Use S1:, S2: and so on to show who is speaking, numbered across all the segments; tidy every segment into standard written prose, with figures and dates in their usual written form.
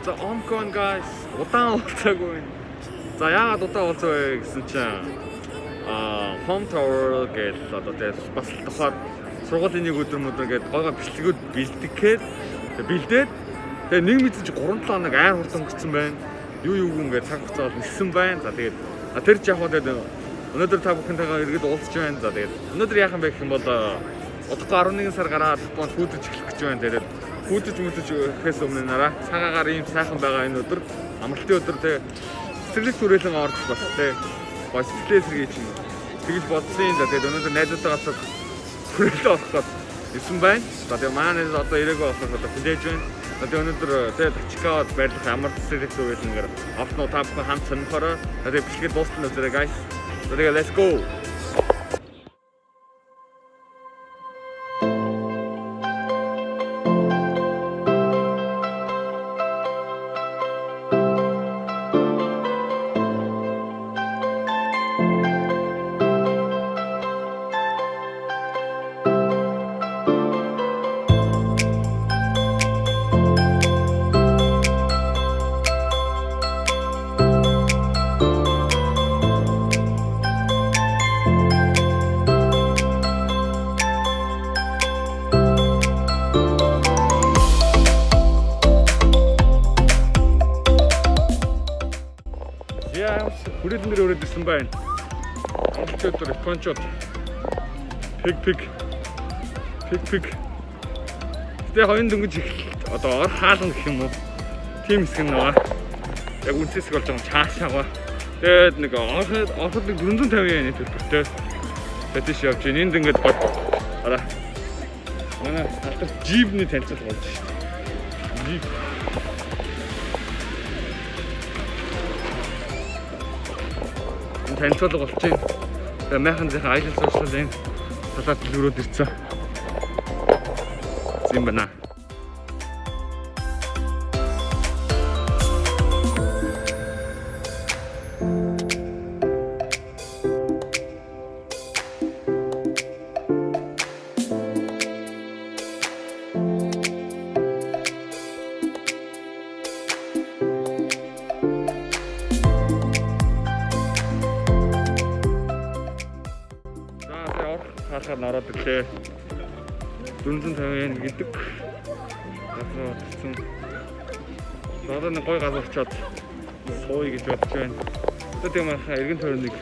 S1: За Omicron guys удаан уулзаагүй байна. За яагаад удаан уулзаа вэ гэсэн чинь Home Tower гэж одоо тэгээд бас тухайд сургуулийн нэг өдөр гээд гойгоо бичлэгүүд бэлтгэхэд бэлдээд тэгээд нэг мэдсэн чи 3-7 хоног айр хурдан өнгөрцөн байна. Юу ингээд цаг хугацаа ниссэн байна. За тэгээд тэр ч яг тэгээд өнөөдөр та бүхэнтэйгээ иргэд уулзч байна. За тэгээд өнөөдөр яах юм бэ гэх юм бол одохгүй 11 сар гараад Японд хүүдэж эхлэх гэж байна. Тэгээд хүүдэж гэхээс өмнө нараа цагаагаар ийм сайхан байгаа энэ өдөр амралтын өдөр тэгээд цэцэрлэг түрээлэн орж бас гоё сэтгэлээ сэргийч юм. Тэгж бодсон. За тэгээд өнөөдөр найзуудтайгаа түрээлэн орох гэж ирсэн байна. За тэгээд манай одоо ирээгүй болохоор одоо хүлээж байна. Тэгээд өнөөдөр тэгээд Тачикавад байрлах амар цэцэрлэг түрээлэнгээр автоноо та бүхэн хамт сонирхороо. Тэгээд бичлэгээ дуустал үзээрэй guys. Тэгээд let's go. Хүрээлэн дээр өрөөд ирсэн байна. Онцгой Япончууд. Пиг. Тэ хоёрын дөнгөж одоо ор хаална гэх юм уу? Тим хэсэг нь байгаа. Яг үнцэсэг болж байгаа чаашаага. Тэгээд нэг ороход 450 yen төлбөртэй. Тэгээд тийш явж байна. Энд ингээд араа. Манай хатар жибний танилцал болж шүү дээ. Танилцуулга болчихно. Тэгээ майхан зах аялал жуулчлалын талаар төлөвлөрөөд ирсэн. Зин байна. Харахаар нараад ирлээ. 450 yen гэдэг. Одоо тэгсэн. Одоо нэг гой газар очиод сууя гэж бодож байна. Тэгээд манайхаа эргэн тойрныг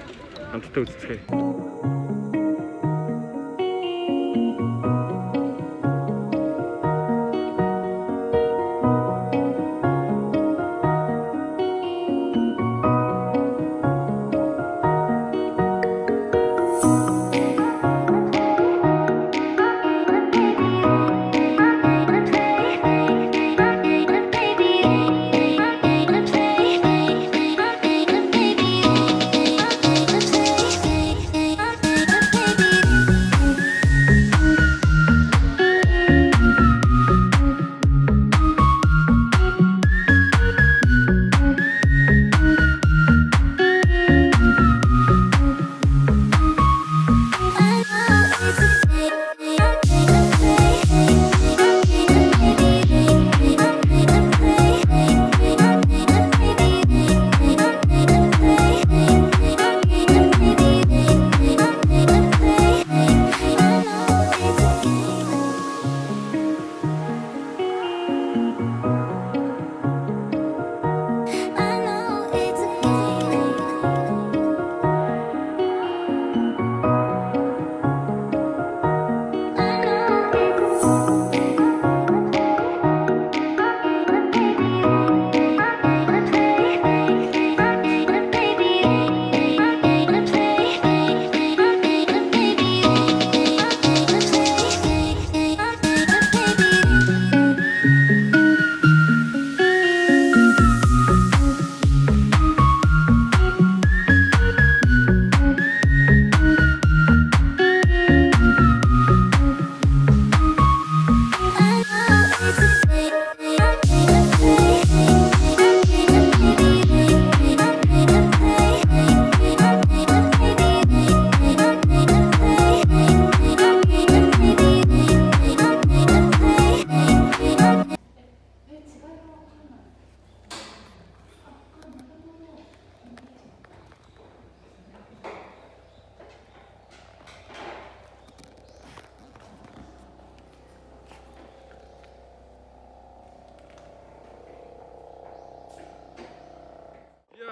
S1: хамтдаа үздэхээ.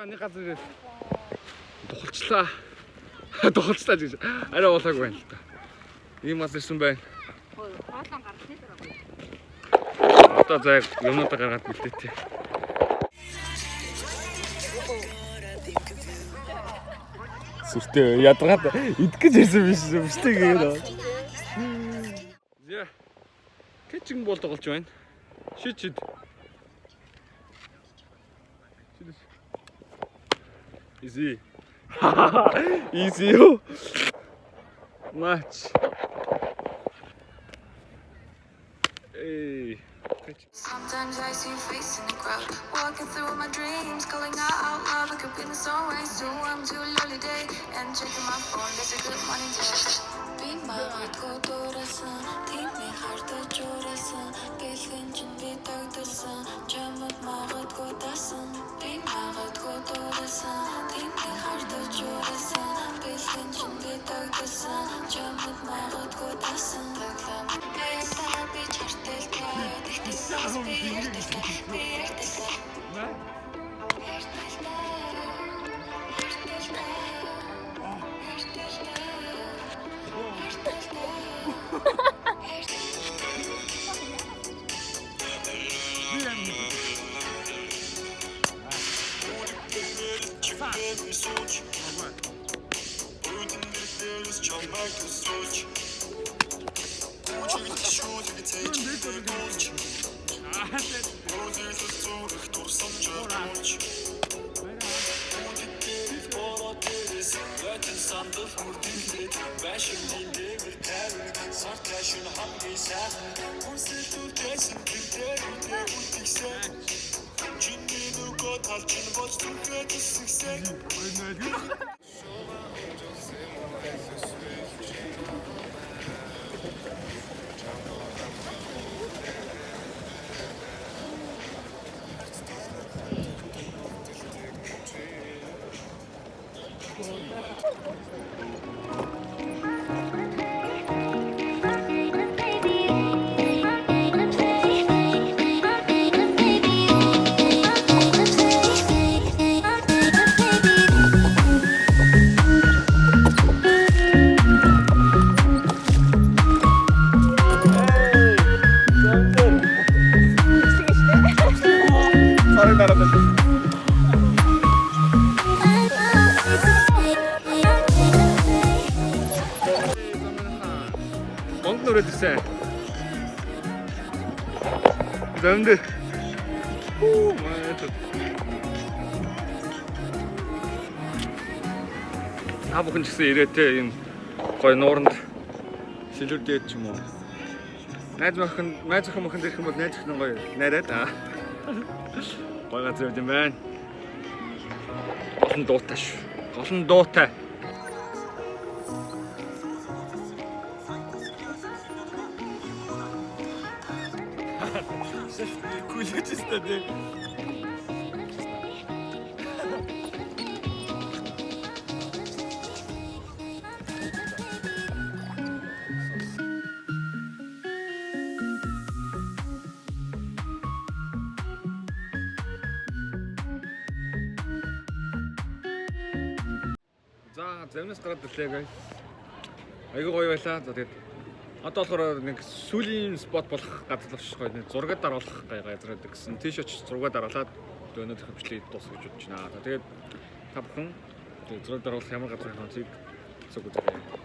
S1: нэг газар тухалчлаа. Тухалчлаа гэж арай болоогүй байна л та. Ийм бас ирсэн байна.
S2: Хоолон гаргахны дараа.
S1: Одоо заяг юмнуудаа гаргаад бэлдээтэй. Сүртэй ядаргаад идэх гэж ирсэн биш сүртэй гээд. Зя. Кэчиг бол тоглож байна. Шид. Easy. Easy юу? Матч. Эй.
S3: Sometimes I see your face in the crowd, walking through my dreams, calling out loud like I've been in some way. So I'm too lonely day and checking my phone. There's a good morning text. Be my go to the sun, take me hard to the sun. Believe in the dark the sun, jump up my heart go the sun. Be my go to the sun, take me hard to the sun. Believe in the dark the sun, jump up my heart go the sun. Be charted.
S1: 노래드세. 그다음에 та бүхэн ч гэсэн ирээтэй юм гоё нууранд шилжүүлдээд ч юм уу. Найз охин дэрх юм бол найз охин гоё найраад гоё газар юм байна. Голон дуутай шүү. Голон дуутай. Куличисто дэ. За, замнаас гараад ирлээ guys. Айгуу гоё байлаа. За тэгээд одоо болохоор нэг сүүлийн спот болох газар л шүү дээ. Зураг даруулах газар гэдэг гэсэн. Тийш очиж зураг даруулаад өнөөдөр хөвчлээ дуусгаж бодож байна. Тэгээд та бүхэн зураг даруулах ямар газар хонцыг зөв үзээрэй.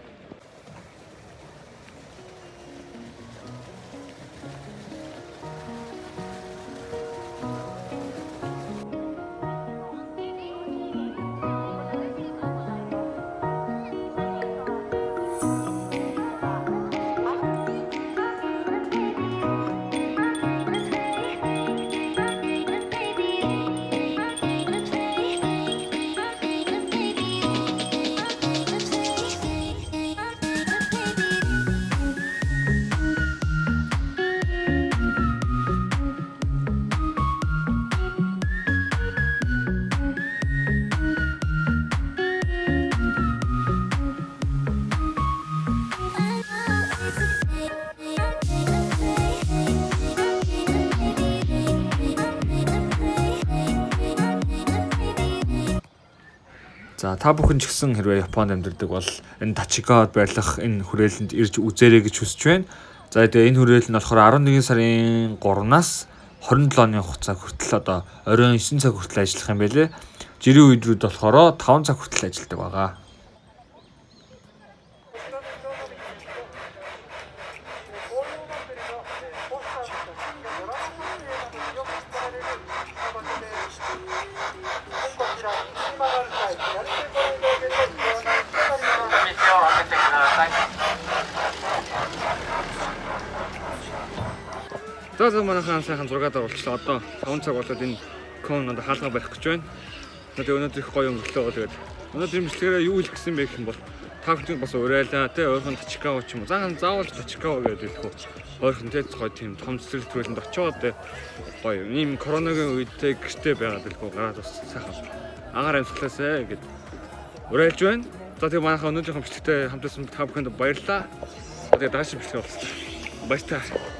S1: За та бүхэн ч гэсэн хэрвээ Японд амьдардаг бол энэ Тачигавад байрлах энэ хүрээлэнд ирж үзээрэй гэж хүсэж байна. За тэгээ энэ хүрээлэл нь болохоор 11 сарын 3-наас 27 оны хугацаа хүртэл одоо оройн 9 цаг хүртэл ажиллах юм байлээ. Жирийн үедрүүд болохоор 5 цаг хүртэл ажилладаг байгаа. За манайхан сайхан зургаад оруулчлаа. Одоо 5 цаг болоод энэ кон надад хаалга барих гэж байна. Тэгээ өнөөдөр их гоё өнгөрлөө гоо тэгээд өнөөдөр имжлэгээрээ юу хэлэх гэсэн бэ гэх юм бол та бүхэн бас урайлаа тий ойрхон Тачигава ч юм уу. Заавал Тачигава гэдэг хэлэх үү. Ойрхон тий гоё тийм том цэцэрлэг төрөлд очиод гоё ийм коронагийн үед тий гэртээ байгаад хэлэх үү гараад бас сайхан агаар амьсгалаасаа гэд урайлж байна. За тэгээ манайхан өнөөдрийн бичлэгтээ хамтдасан та бүхэнд баярлалаа. Тэгээ дааш бичлэг болчихлоо. Баярлалаа.